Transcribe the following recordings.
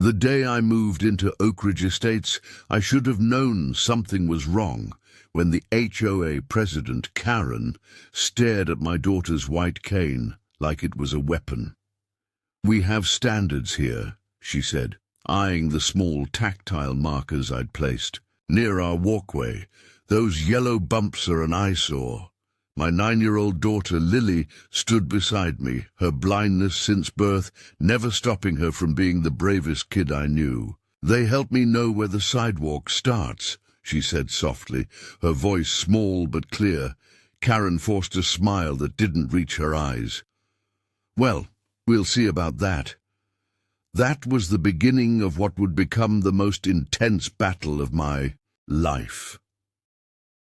The day I moved into Oak Ridge Estates, I should have known something was wrong when the HOA president, Karen, stared at my daughter's white cane like it was a weapon. "We have standards here," she said, eyeing the small tactile markers I'd placed. "Near our walkway, those yellow bumps are an eyesore." My 9-year-old daughter, Lily, stood beside me, her blindness since birth never stopping her from being the bravest kid I knew. "They help me know where the sidewalk starts," she said softly, her voice small but clear. Karen forced a smile that didn't reach her eyes. "Well, we'll see about that." That was the beginning of what would become the most intense battle of my life.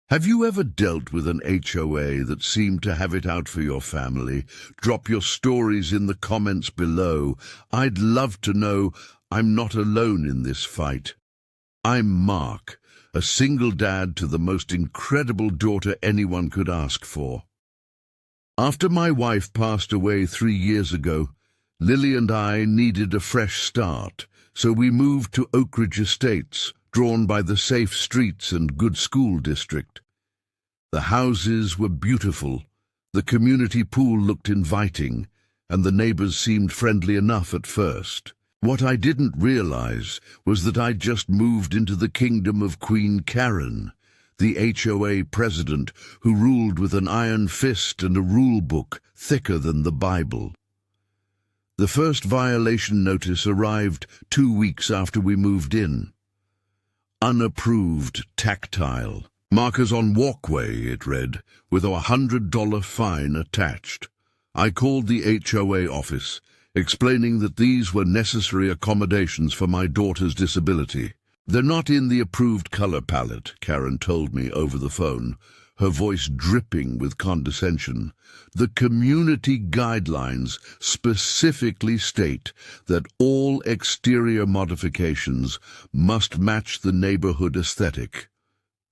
Have you ever dealt with an HOA that seemed to have it out for your family? Drop your stories in the comments below. I'd love to know I'm not alone in this fight. I'm Mark, a single dad to the most incredible daughter anyone could ask for. After my wife passed away 3 years ago, Lily and I needed a fresh start, so we moved to Oak Ridge Estates, drawn by the safe streets and good school district. The houses were beautiful, the community pool looked inviting, and the neighbors seemed friendly enough at first. What I didn't realize was that I'd just moved into the kingdom of Queen Karen, the HOA president who ruled with an iron fist and a rulebook thicker than the Bible. The first violation notice arrived 2 weeks after we moved in. Unapproved tactile. "Markers on walkway," it read, with a $100 fine attached. I called the HOA office, explaining that these were necessary accommodations for my daughter's disability. "They're not in the approved color palette," Karen told me over the phone, her voice dripping with condescension. "The community guidelines specifically state that all exterior modifications must match the neighborhood aesthetic.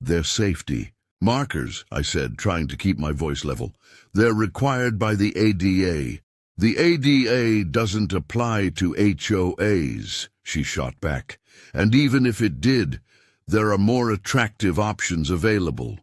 Their safety." "Markers," I said, trying to keep my voice level. "They're required by the ADA." "The ADA doesn't apply to HOAs," she shot back. "And even if it did, there are more attractive options available."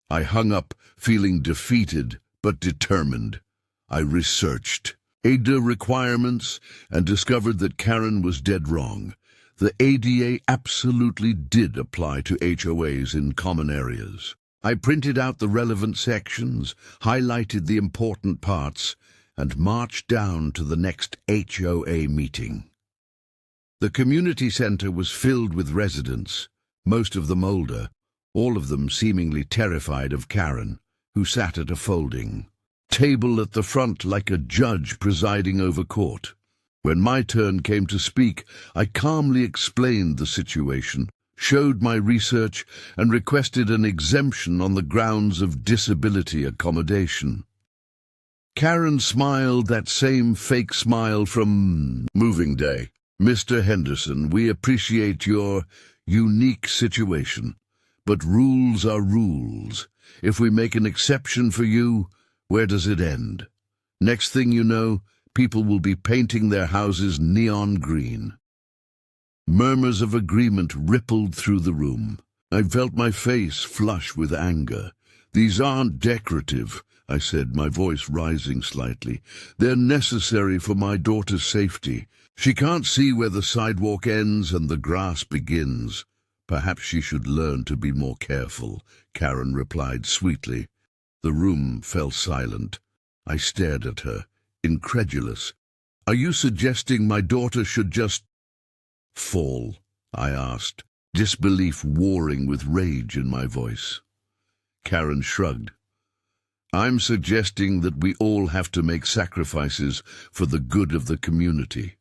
I hung up, feeling defeated but determined. I researched ADA requirements and discovered that Karen was dead wrong. The ADA absolutely did apply to HOAs in common areas. I printed out the relevant sections, highlighted the important parts, and marched down to the next HOA meeting. The community center was filled with residents, most of them older, all of them seemingly terrified of Karen, who sat at a folding table at the front like a judge presiding over court. When my turn came to speak, I calmly explained the situation, showed my research, and requested an exemption on the grounds of disability accommodation. Karen smiled that same fake smile from moving day. "Mr. Henderson, we appreciate your unique situation, but rules are rules. If we make an exception for you, where does it end? Next thing you know, people will be painting their houses neon green." Murmurs of agreement rippled through the room. I felt my face flush with anger. "These aren't decorative," I said, my voice rising slightly. "They're necessary for my daughter's safety. She can't see where the sidewalk ends and the grass begins." "Perhaps she should learn to be more careful," Karen replied sweetly. The room fell silent. I stared at her, incredulous. "Are you suggesting my daughter should just fall?" I asked, disbelief warring with rage in my voice. Karen shrugged. "I'm suggesting that we all have to make sacrifices for the good of the community.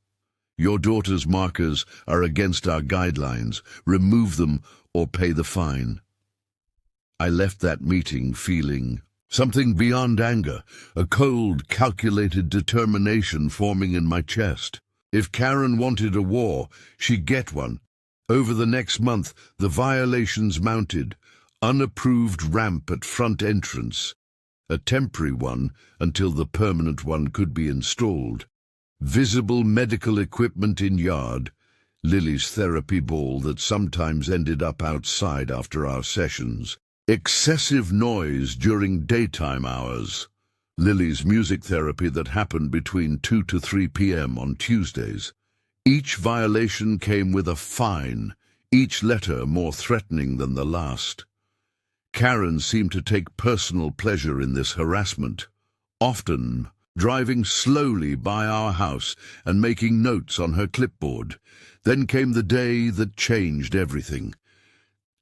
Your daughter's markers are against our guidelines. Remove them or pay the fine." I left that meeting feeling something beyond anger, a cold, calculated determination forming in my chest. If Karen wanted a war, she'd get one. Over the next month, the violations mounted. Unapproved ramp at front entrance, a temporary one until the permanent one could be installed. Visible medical equipment in yard, Lily's therapy ball that sometimes ended up outside after our sessions. Excessive noise during daytime hours. Lily's music therapy that happened between 2 to 3 p.m. on Tuesdays. Each violation came with a fine, each letter more threatening than the last. Karen seemed to take personal pleasure in this harassment, often driving slowly by our house and making notes on her clipboard. Then came the day that changed everything.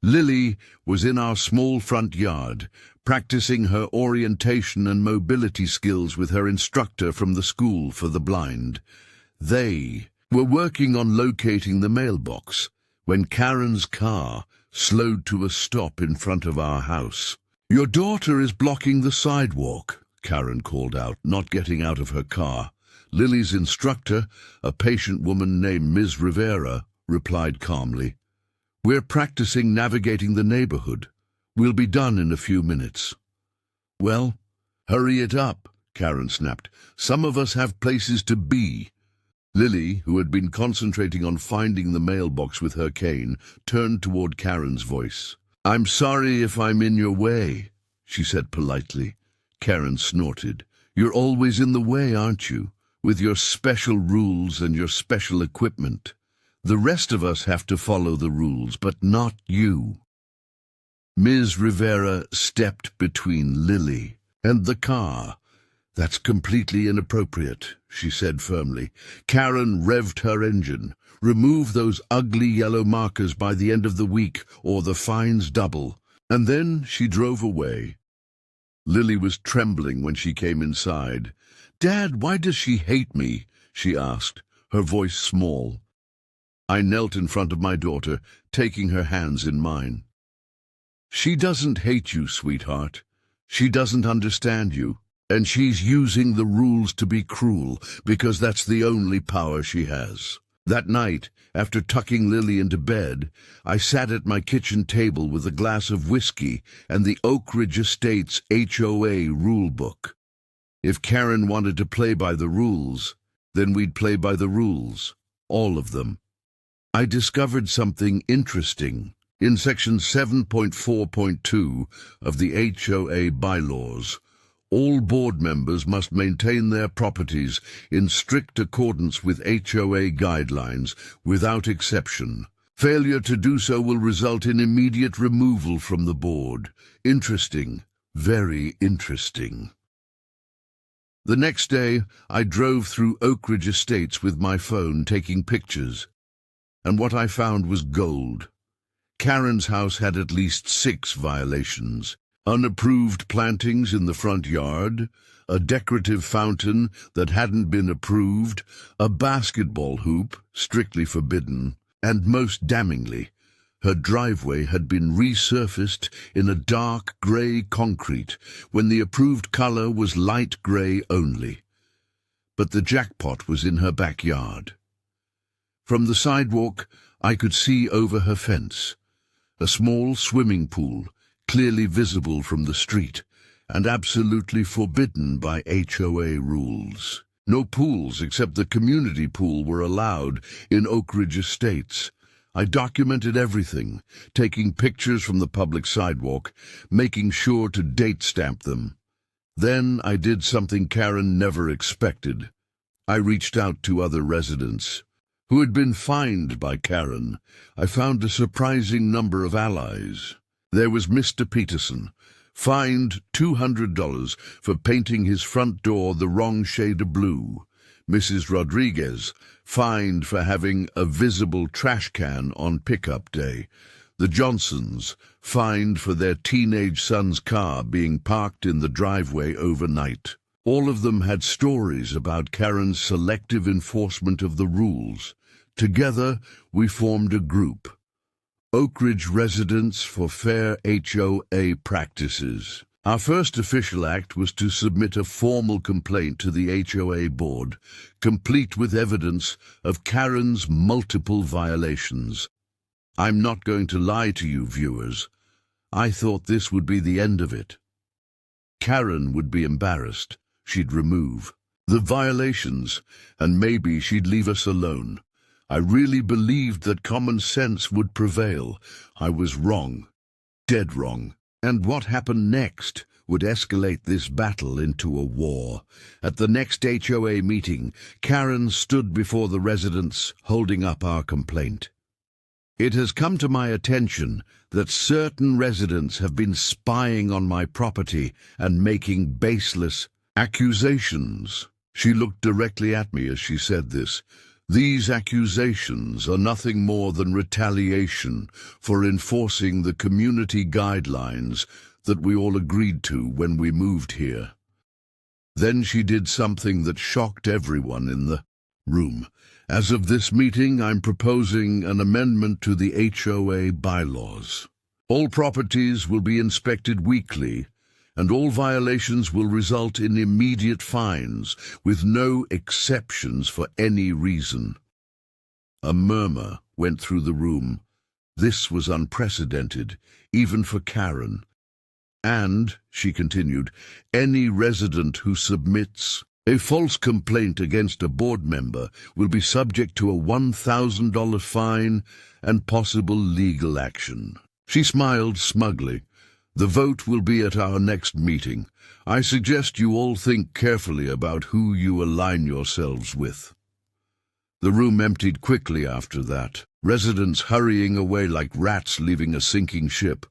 Lily was in our small front yard, practicing her orientation and mobility skills with her instructor from the school for the blind. They were working on locating the mailbox when Karen's car slowed to a stop in front of our house. "Your daughter is blocking the sidewalk," Karen called out, not getting out of her car. Lily's instructor, a patient woman named Ms. Rivera, replied calmly, "We're practicing navigating the neighborhood. We'll be done in a few minutes." "Well, hurry it up," Karen snapped. "Some of us have places to be." Lily, who had been concentrating on finding the mailbox with her cane, turned toward Karen's voice. "I'm sorry if I'm in your way," she said politely. Karen snorted. "You're always in the way, aren't you? With your special rules and your special equipment. The rest of us have to follow the rules, but not you." Ms. Rivera stepped between Lily and the car. "That's completely inappropriate," she said firmly. Karen revved her engine. "Remove those ugly yellow markers by the end of the week, or the fines double." And then she drove away. Lily was trembling when she came inside. "Dad, why does she hate me?" she asked, her voice small. I knelt in front of my daughter, taking her hands in mine. "She doesn't hate you, sweetheart. She doesn't understand you. And she's using the rules to be cruel, because that's the only power she has." That night, after tucking Lily into bed, I sat at my kitchen table with a glass of whiskey and the Oak Ridge Estates HOA rulebook. If Karen wanted to play by the rules, then we'd play by the rules, all of them. I discovered something interesting. In Section 7.4.2 of the HOA bylaws, all board members must maintain their properties in strict accordance with HOA guidelines, without exception. Failure to do so will result in immediate removal from the board. Interesting, very interesting. The next day, I drove through Oak Ridge Estates with my phone, taking pictures. And what I found was gold. Karen's house had at least 6 violations. Unapproved plantings in the front yard, a decorative fountain that hadn't been approved, a basketball hoop, strictly forbidden, and most damningly, her driveway had been resurfaced in a dark grey concrete when the approved color was light grey only. But the jackpot was in her backyard. From the sidewalk, I could see over her fence, a small swimming pool, clearly visible from the street, and absolutely forbidden by HOA rules. No pools except the community pool were allowed in Oak Ridge Estates. I documented everything, taking pictures from the public sidewalk, making sure to date stamp them. Then I did something Karen never expected. I reached out to other residents who had been fined by Karen. I found a surprising number of allies. There was Mr. Peterson, fined $200 for painting his front door the wrong shade of blue. Mrs. Rodriguez, fined for having a visible trash can on pickup day. The Johnsons, fined for their teenage son's car being parked in the driveway overnight. All of them had stories about Karen's selective enforcement of the rules. Together, we formed a group. Oak Ridge Residents for Fair HOA Practices. Our first official act was to submit a formal complaint to the HOA board, complete with evidence of Karen's multiple violations. I'm not going to lie to you, viewers. I thought this would be the end of it. Karen would be embarrassed. She'd remove the violations, and maybe she'd leave us alone. I really believed that common sense would prevail. I was wrong, dead wrong. And what happened next would escalate this battle into a war. At the next HOA meeting, Karen stood before the residents, holding up our complaint. It has come to my attention that certain residents have been spying on my property and making baseless accusations. She looked directly at me as she said this. These accusations are nothing more than retaliation for enforcing the community guidelines that we all agreed to when we moved here. Then she did something that shocked everyone in the room. As of this meeting, I'm proposing an amendment to the HOA bylaws. All properties will be inspected weekly, and all violations will result in immediate fines, with no exceptions for any reason. A murmur went through the room. This was unprecedented, even for Karen. And, she continued, any resident who submits a false complaint against a board member will be subject to a $1,000 fine and possible legal action. She smiled smugly. The vote will be at our next meeting. I suggest you all think carefully about who you align yourselves with. The room emptied quickly after that, residents hurrying away like rats leaving a sinking ship.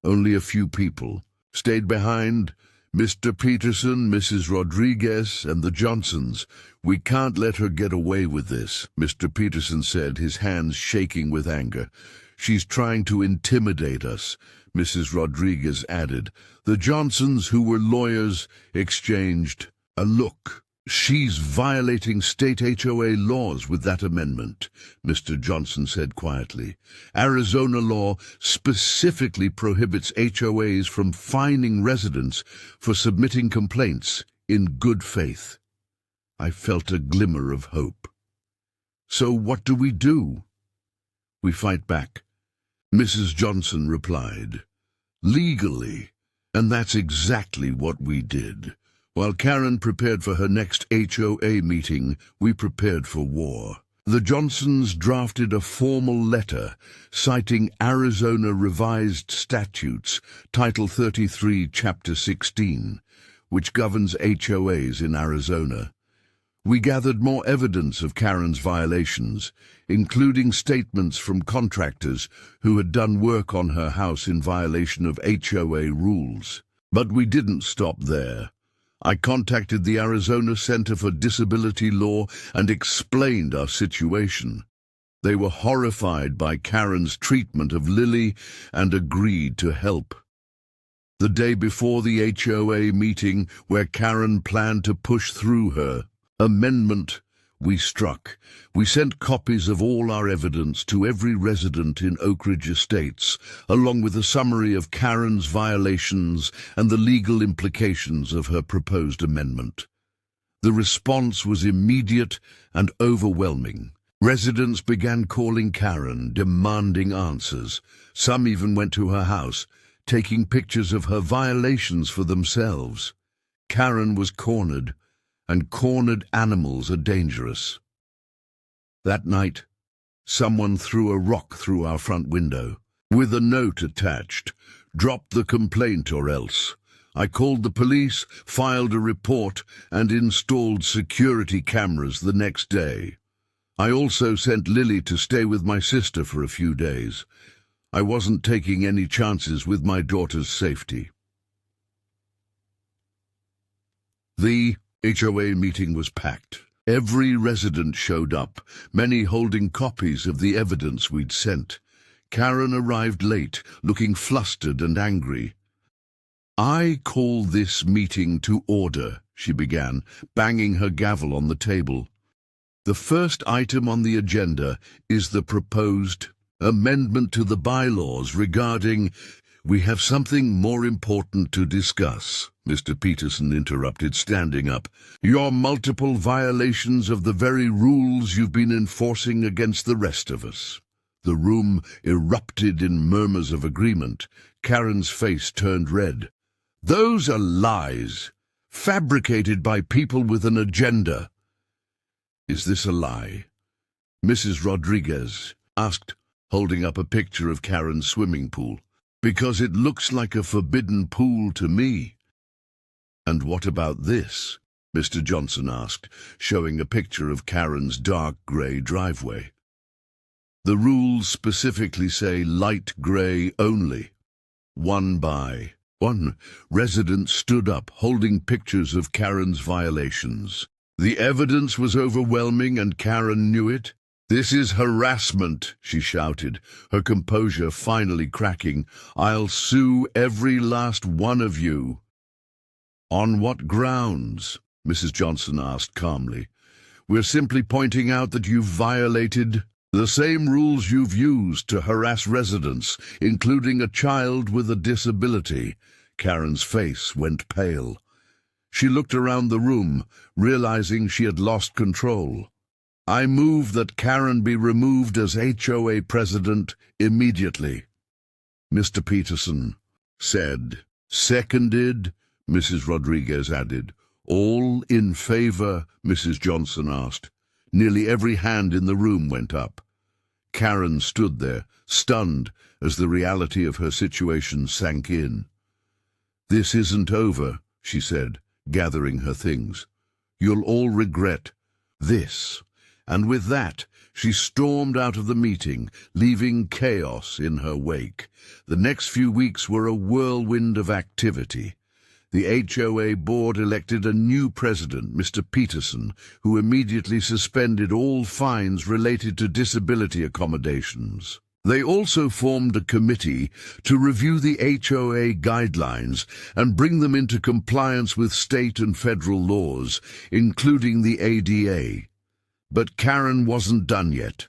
Only a few people stayed behind. Mr. Peterson, Mrs. Rodriguez, and the Johnsons. We can't let her get away with this, Mr. Peterson said, his hands shaking with anger. She's trying to intimidate us, Mrs. Rodriguez added. The Johnsons, who were lawyers, exchanged a look. She's violating state HOA laws with that amendment, Mr. Johnson said quietly. Arizona law specifically prohibits HOAs from fining residents for submitting complaints in good faith. I felt a glimmer of hope. So what do? We fight back, Mrs. Johnson replied. Legally, and that's exactly what we did. While Karen prepared for her next HOA meeting, we prepared for war. The Johnsons drafted a formal letter citing Arizona Revised Statutes, Title 33, Chapter 16, which governs HOAs in Arizona. We gathered more evidence of Karen's violations, including statements from contractors who had done work on her house in violation of HOA rules. But we didn't stop there. I contacted the Arizona Center for Disability Law and explained our situation. They were horrified by Karen's treatment of Lily and agreed to help. The day before the HOA meeting, where Karen planned to push through her amendment, we struck. We sent copies of all our evidence to every resident in Oak Ridge Estates, along with a summary of Karen's violations and the legal implications of her proposed amendment. The response was immediate and overwhelming. Residents began calling Karen, demanding answers. Some even went to her house, taking pictures of her violations for themselves. Karen was cornered, and cornered animals are dangerous. That night, someone threw a rock through our front window, with a note attached, "Drop the complaint or else." I called the police, filed a report, and installed security cameras the next day. I also sent Lily to stay with my sister for a few days. I wasn't taking any chances with my daughter's safety. The HOA meeting was packed. Every resident showed up, many holding copies of the evidence we'd sent. Karen arrived late, looking flustered and angry. "I call this meeting to order," she began, banging her gavel on the table. "The first item on the agenda is the proposed amendment to the bylaws regarding—" "We have something more important to discuss," Mr. Peterson interrupted, standing up. "Your multiple violations of the very rules you've been enforcing against the rest of us." The room erupted in murmurs of agreement. Karen's face turned red. "Those are lies, fabricated by people with an agenda." "Is this a lie?" Mrs. Rodriguez asked, holding up a picture of Karen's swimming pool. Because it looks like a forbidden pool to me. And what about this? Mr. Johnson asked, showing a picture of Karen's dark grey driveway. The rules specifically say light grey only. 1 by 1. Residents stood up, holding pictures of Karen's violations. The evidence was overwhelming and Karen knew it. "This is harassment," she shouted, her composure finally cracking. "I'll sue every last one of you." "On what grounds?" Mrs. Johnson asked calmly. "We're simply pointing out that you've violated the same rules you've used to harass residents, including a child with a disability." Karen's face went pale. She looked around the room, realizing she had lost control. "I move that Karen be removed as HOA president immediately," Mr. Peterson said. "Seconded," Mrs. Rodriguez added. "All in favor?" Mrs. Johnson asked. Nearly every hand in the room went up. Karen stood there, stunned, as the reality of her situation sank in. "This isn't over," she said, gathering her things. "You'll all regret this." And with that, she stormed out of the meeting, leaving chaos in her wake. The next few weeks were a whirlwind of activity. The HOA board elected a new president, Mr. Peterson, who immediately suspended all fines related to disability accommodations. They also formed a committee to review the HOA guidelines and bring them into compliance with state and federal laws, including the ADA. But Karen wasn't done yet.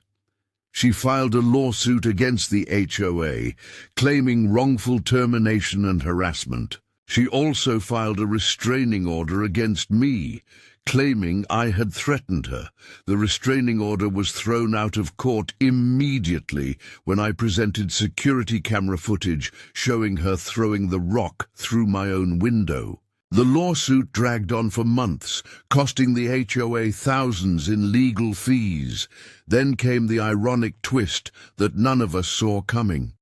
She filed a lawsuit against the HOA, claiming wrongful termination and harassment. She also filed a restraining order against me, claiming I had threatened her. The restraining order was thrown out of court immediately when I presented security camera footage showing her throwing the rock through my own window. The lawsuit dragged on for months, costing the HOA thousands in legal fees. Then came the ironic twist that none of us saw coming.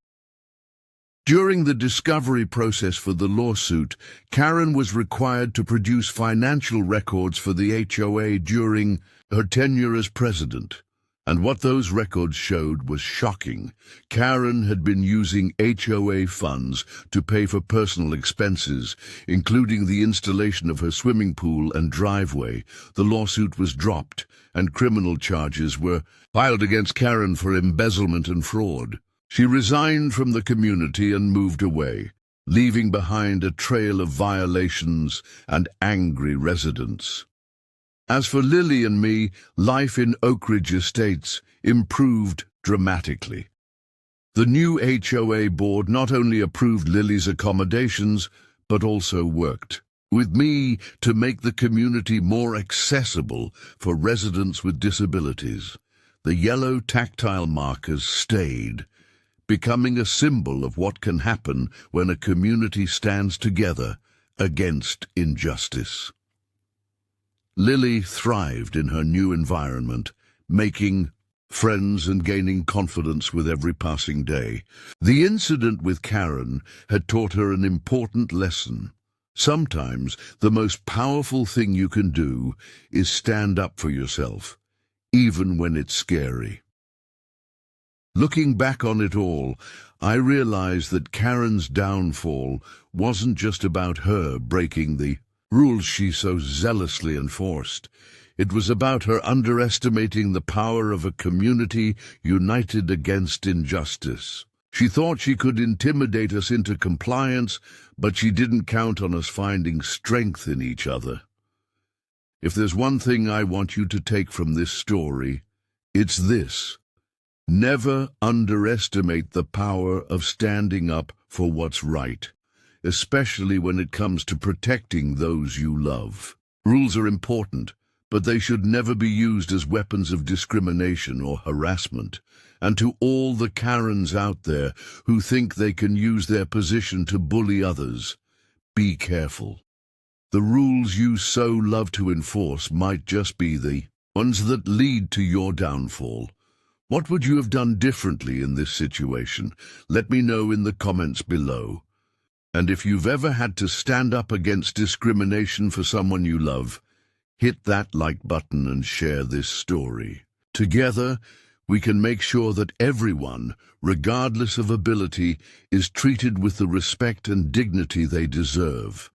During the discovery process for the lawsuit, Karen was required to produce financial records for the HOA during her tenure as president. And what those records showed was shocking. Karen had been using HOA funds to pay for personal expenses, including the installation of her swimming pool and driveway. The lawsuit was dropped, and criminal charges were filed against Karen for embezzlement and fraud. She resigned from the community and moved away, leaving behind a trail of violations and angry residents. As for Lily and me, life in Oak Ridge Estates improved dramatically. The new HOA board not only approved Lily's accommodations, but also worked with me to make the community more accessible for residents with disabilities. The yellow tactile markers stayed, becoming a symbol of what can happen when a community stands together against injustice. Lily thrived in her new environment, making friends and gaining confidence with every passing day. The incident with Karen had taught her an important lesson. Sometimes the most powerful thing you can do is stand up for yourself, even when it's scary. Looking back on it all, I realized that Karen's downfall wasn't just about her breaking the rules she so zealously enforced. It was about her underestimating the power of a community united against injustice. She thought she could intimidate us into compliance, but she didn't count on us finding strength in each other. If there's one thing I want you to take from this story, it's this. Never underestimate the power of standing up for what's right, especially when it comes to protecting those you love. Rules are important, but they should never be used as weapons of discrimination or harassment. And to all the Karens out there who think they can use their position to bully others, be careful. The rules you so love to enforce might just be the ones that lead to your downfall. What would you have done differently in this situation? Let me know in the comments below. And if you've ever had to stand up against discrimination for someone you love, hit that like button and share this story. Together, we can make sure that everyone, regardless of ability, is treated with the respect and dignity they deserve.